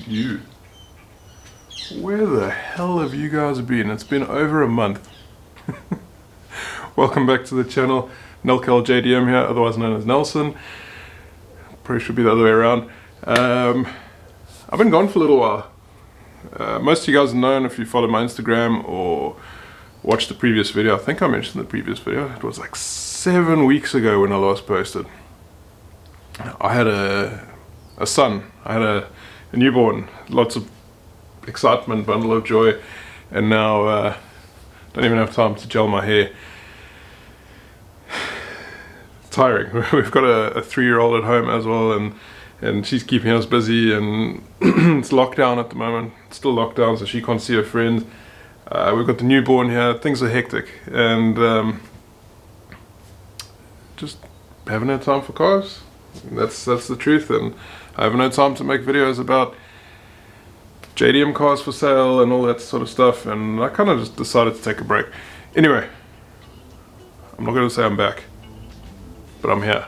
you? Where the hell have you guys been? It's been over a month. Welcome back to the channel. NelKelJDM here, otherwise known as Nelson. Probably should be the other way around. I've been gone for a little while. Most of you guys have known if you follow my Instagram or watched the previous video. I think I mentioned the previous video. It was like 7 weeks ago when I last posted. I had a son. I had a newborn. Lots of excitement, bundle of joy, and now don't even have time to gel my hair. It's tiring. We've got a 3-year-old at home as well, and she's keeping us busy, and it's lockdown at the moment. It's still lockdown, so she can't see her friends. We've got the newborn here. Things are hectic, and just haven't had time for cars. That's the truth, and I haven't had time to make videos about JDM cars for sale and all that sort of stuff, and I kind of just decided to take a break. Anyway, I'm not going to say I'm back, but I'm here.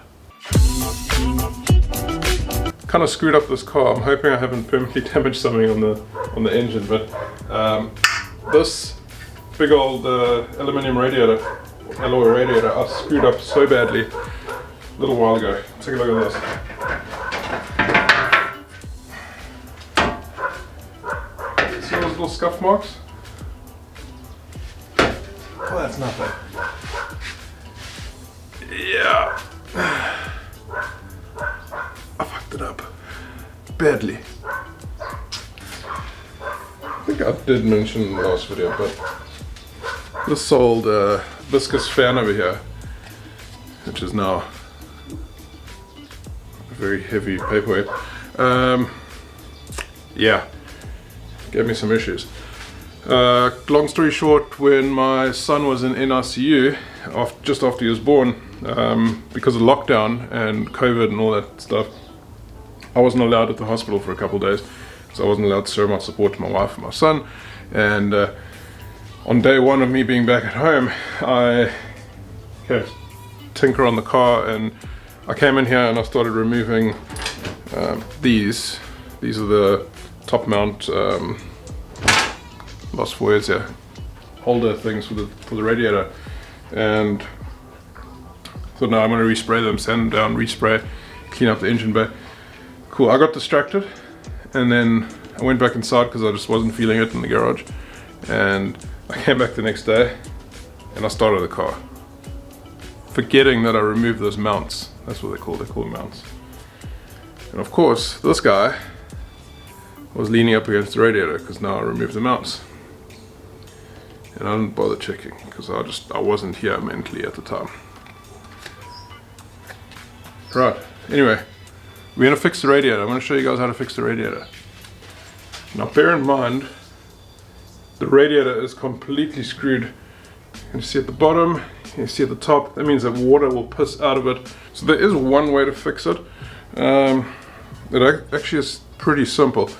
Kind of screwed up this car. I'm hoping I haven't permanently damaged something on the engine, but this big old aluminium radiator, alloy radiator, I screwed up so badly a little while ago. Take a look at this. See those little scuff marks? Oh, that's nothing. Yeah. I fucked it up. Badly. I think I did mention in the last video, but this old viscous fan over here, which is now a very heavy paperweight, yeah, gave me some issues. Long story short, when my son was in NICU, just after he was born, because of lockdown and COVID and all that stuff, I wasn't allowed at the hospital for a couple of days, so I wasn't allowed to show my support to my wife and my son. And on day one of me being back at home, I had to tinker on the car, and I came in here and I started removing these. These are the top mount, lost for words here, holder things for the radiator, and so now I'm going to respray them, sand them down, respray, clean up the engine bay. Cool. I got distracted, and then I went back inside because I just wasn't feeling it in the garage, and I came back the next day and I started the car, forgetting that I removed those mounts. That's what they're called mounts. And of course this guy was leaning up against the radiator because now I removed the mounts, and I didn't bother checking because I wasn't here mentally at the time. Right, anyway, we're going to fix the radiator. I'm going to show you guys how to fix the radiator. Now bear in mind, the radiator is completely screwed. You can see at the bottom, you see at the top, that means that water will piss out of it. So there is one way to fix it. It actually is pretty simple.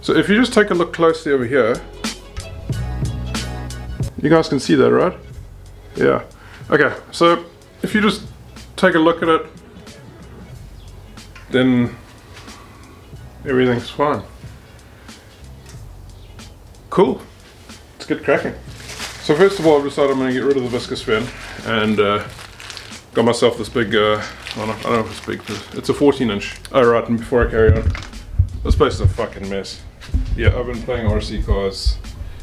So if you just take a look closely over here, you guys can see that, right? Yeah. Okay, so if you just take a look at it, then everything's fine. Cool. Let's get cracking. So first of all, I've decided I'm going to get rid of the viscous fan, and got myself this big, I don't know if it's big, it's a 14-inch. Alright, and before I carry on, this place is a fucking mess. Yeah, I've been playing RC cars.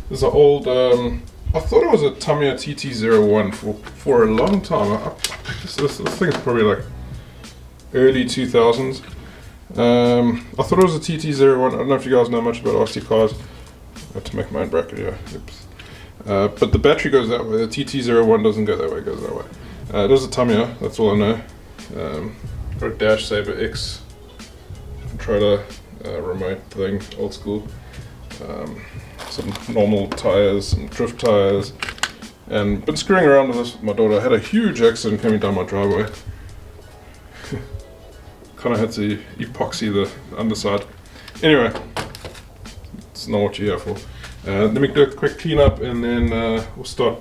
This is an old, I thought it was a Tamiya TT01 for a long time. I picked this thing is probably like early 2000s. I thought it was a TT01. I don't know if you guys know much about RC cars. I have to make my own bracket here. Oops. But the battery goes that way. The TT01 doesn't go that way, it goes that way. It is a Tamiya, that's all I know. Got a Dash Saber X controller, remote thing, old school. Some normal tires, some drift tires, and been screwing around with this with my daughter. I had a huge accident coming down my driveway. Kind of had to epoxy the underside. Anyway, it's not what you're here for. Let me do a quick clean up, and then we'll start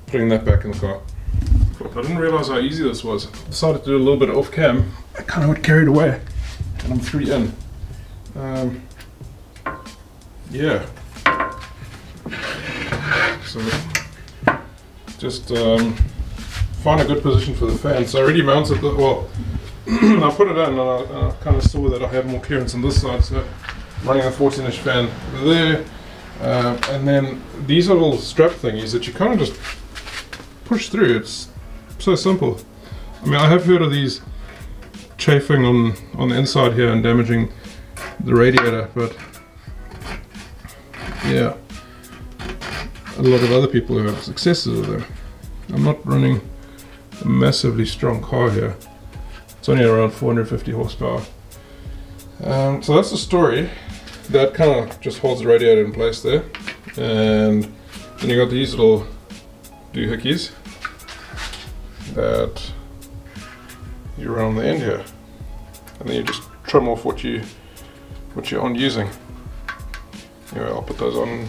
putting that back in the car. I didn't realize how easy this was. I decided to do a little bit off cam. I kind of got carried away, and I'm 3 in. yeah. So just find a good position for the fan. So I already mounted the, well, I put it in and I kind of saw that I had more clearance on this side, so I'm running a 14-inch fan over there. And then these little strap thingies that you kind of just push through. It's so simple. I mean, I have heard of these chafing on the inside here and damaging the radiator, but yeah, a lot of other people have successes with them. I'm not running a massively strong car here. It's only around 450 horsepower. So that's the story. That kind of just holds the radiator in place there. And then you got these little doohickeys that you run on the end here. And then you just trim off what you aren't using. Anyway, I'll put those on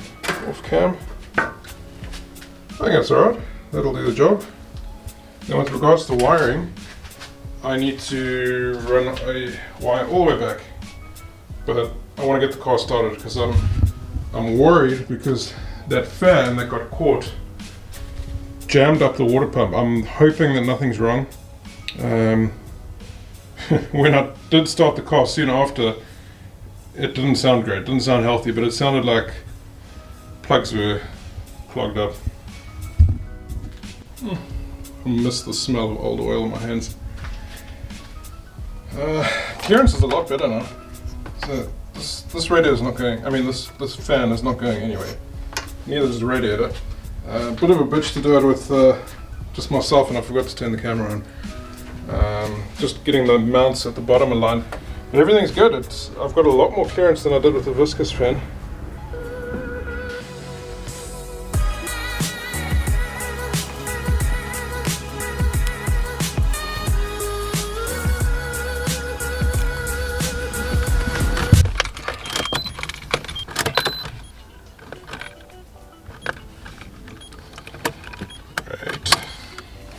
off cam. I think that's alright. That'll do the job. Now with regards to wiring, I need to run a wire all the way back. But I want to get the car started because I'm worried because that fan that got caught jammed up the water pump. I'm hoping that nothing's wrong. When I did start the car soon after, it didn't sound great, it didn't sound healthy, but it sounded like plugs were clogged up. I miss the smell of old oil in my hands. Clearance is a lot better now. So this radiator is not going, I mean this fan is not going anyway. Neither is the radiator. Bit of a bitch to do it with just myself, and I forgot to turn the camera on. Just getting the mounts at the bottom aligned. But everything's good. I've got a lot more clearance than I did with the viscous fan.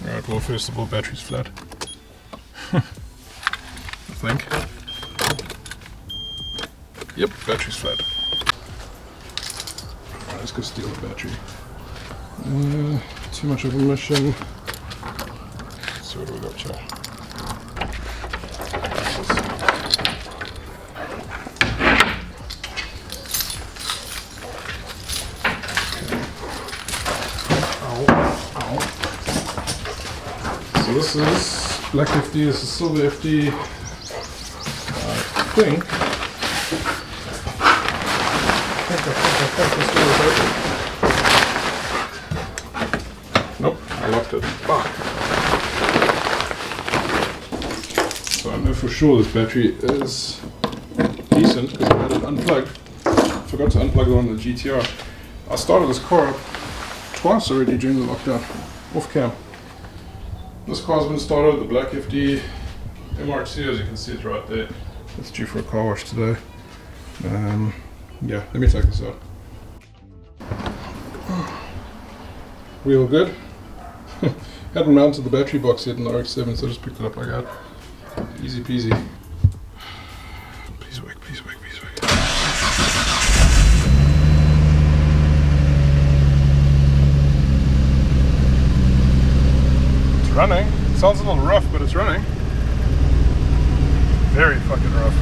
Right, well, first of all, battery's flat. I think. Yep, battery's flat. Right, let's go steal the battery. Too much of a mission. So what do we got here? So this is black FD, this is silver FD. I think this door is open. Nope, I locked it. Fuck. So I know for sure this battery is decent because I had it unplugged. Forgot to unplug the one on the GT-R. I started this car up twice already during the lockdown, off cam. This car's been started, the black FD MRC, as you can see, it's right there. It's due for a car wash today. Yeah, let me take this out. Wheel good. Hadn't mounted the battery box yet in the RX-7, so I just picked it up like that. Easy peasy. Please work, please work, please work. It's running. It sounds a little rough, but it's running. Very fucking rough.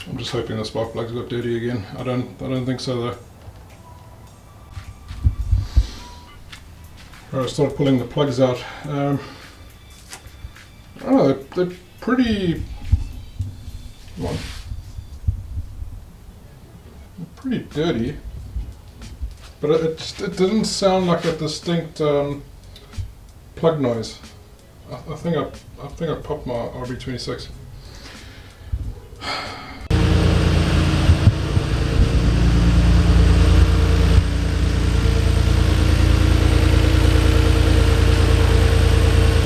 I'm just hoping the spark plugs got dirty again. I don't think so though. Right, I started pulling the plugs out. I don't know, they're pretty. Come on. They're pretty dirty, but it didn't sound like a distinct plug noise. I think I popped my RB26.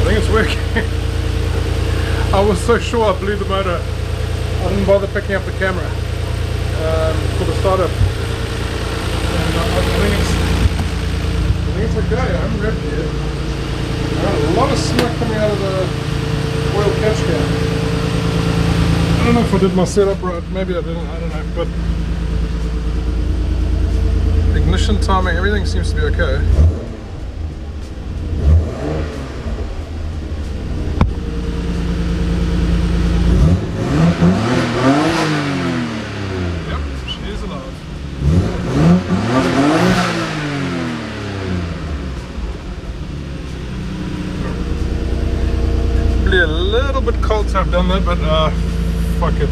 I think it's working. I was so sure I blew the motor I didn't bother picking up the camera for the startup. And I think it's okay. I haven't revved it yet. A lot of smoke coming out of the oil catch can. I don't know if I did my setup right. Maybe I didn't. I don't know. But ignition timing, everything seems to be okay. A little bit cold to have done that, but fuck it.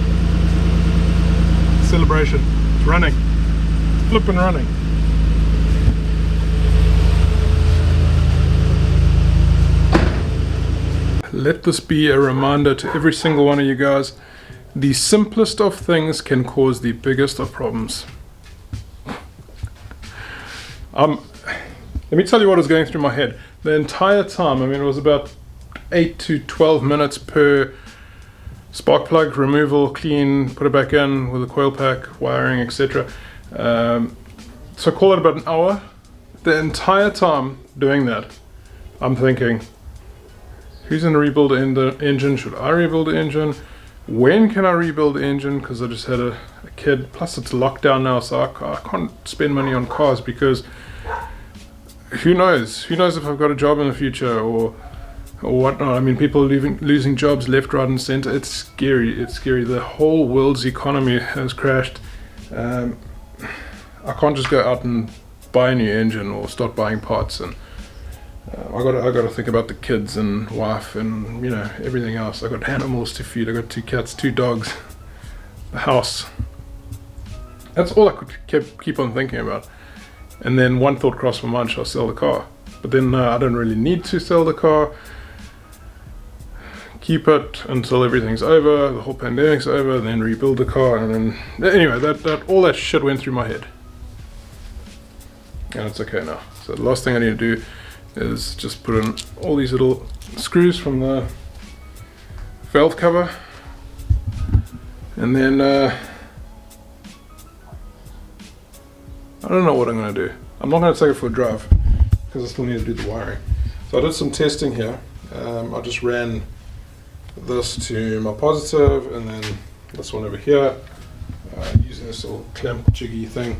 Celebration. It's running. Flipping running. Let this be a reminder to every single one of you guys. The simplest of things can cause the biggest of problems. Let me tell you what was going through my head. The entire time, I mean, it was about 8 to 12 minutes per spark plug removal, clean, put it back in with a coil pack, wiring, etc. So call it about an hour. The entire time doing that, I'm thinking, who's going to rebuild the engine? Should I rebuild the engine? When can I rebuild the engine? Because I just had a kid. Plus it's lockdown now, so I can't spend money on cars because who knows? Who knows if I've got a job in the future or whatnot. I mean, people losing jobs left, right and center. It's scary. It's scary. The whole world's economy has crashed. I can't just go out and buy a new engine or start buying parts, and I got to think about the kids and wife and, you know, everything else. I got animals to feed. I got 2 cats, 2 dogs, the house. That's all I could keep on thinking about. And then one thought crossed my mind: shall I sell the car? But then I don't really need to sell the car. Keep it until everything's over, the whole pandemic's over, then rebuild the car, and then anyway, that all that shit went through my head, and it's okay now. So the last thing I need to do is just put in all these little screws from the valve cover, and then I don't know what I'm going to do. I'm not going to take it for a drive because I still need to do the wiring. So I did some testing here. I just ran this to my positive and then this one over here using this little clamp jiggy thing,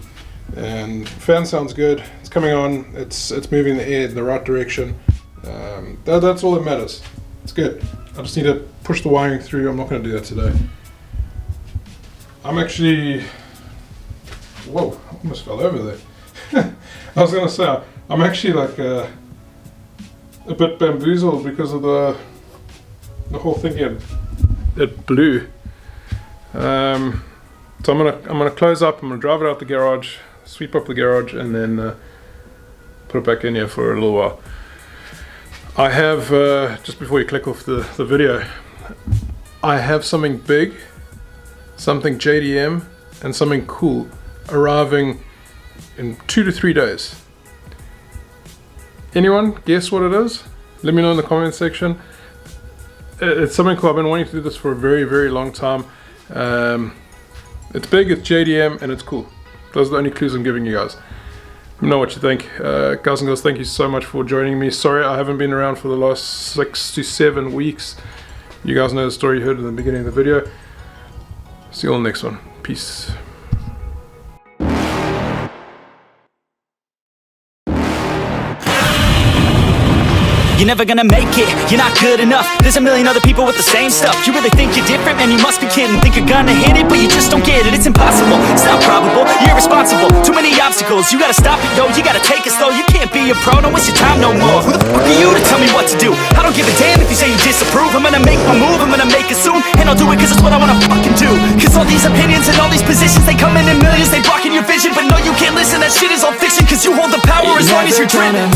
and fan sounds good. It's coming on, it's moving the air in the right direction. That's all that matters. It's good. I just need to push the wiring through. I'm not going to do that today. I'm actually, whoa, I almost fell over there. I was going to say, I'm actually like a bit bamboozled because of the whole thing here. It blew. So I'm gonna close up. I'm gonna drive it out the garage, sweep up the garage, and then put it back in here for a little while. I have just before you click off the video, I have something big, something JDM, and something cool arriving in 2 to 3 days. Anyone guess what it is? Let me know in the comment section. It's something cool. I've been wanting to do this for a very, very long time. It's big, it's JDM, and it's cool. Those are the only clues I'm giving you guys. Let me know what you think. Guys and girls, thank you so much for joining me. Sorry I haven't been around for the last 6 to 7 weeks. You guys know the story you heard in the beginning of the video. See you all next one. Peace. You're never gonna make it, you're not good enough. There's a million other people with the same stuff. You really think you're different? Man, you must be kidding. Think you're gonna hit it, but you just don't get it. It's impossible, it's not probable, you're irresponsible. Too many obstacles, you gotta stop it, yo. You gotta take it slow, you can't be a pro. Don't waste your time no more. Who the fuck are you to tell me what to do? I don't give a damn if you say you disapprove. I'm gonna make my move, I'm gonna make it soon. And I'll do it cause it's what I wanna fucking do. Cause all these opinions and all these positions, they come in millions, they blocking your vision. But no, you can't listen, that shit is all fiction. Cause you hold the power as long as you're dreaming.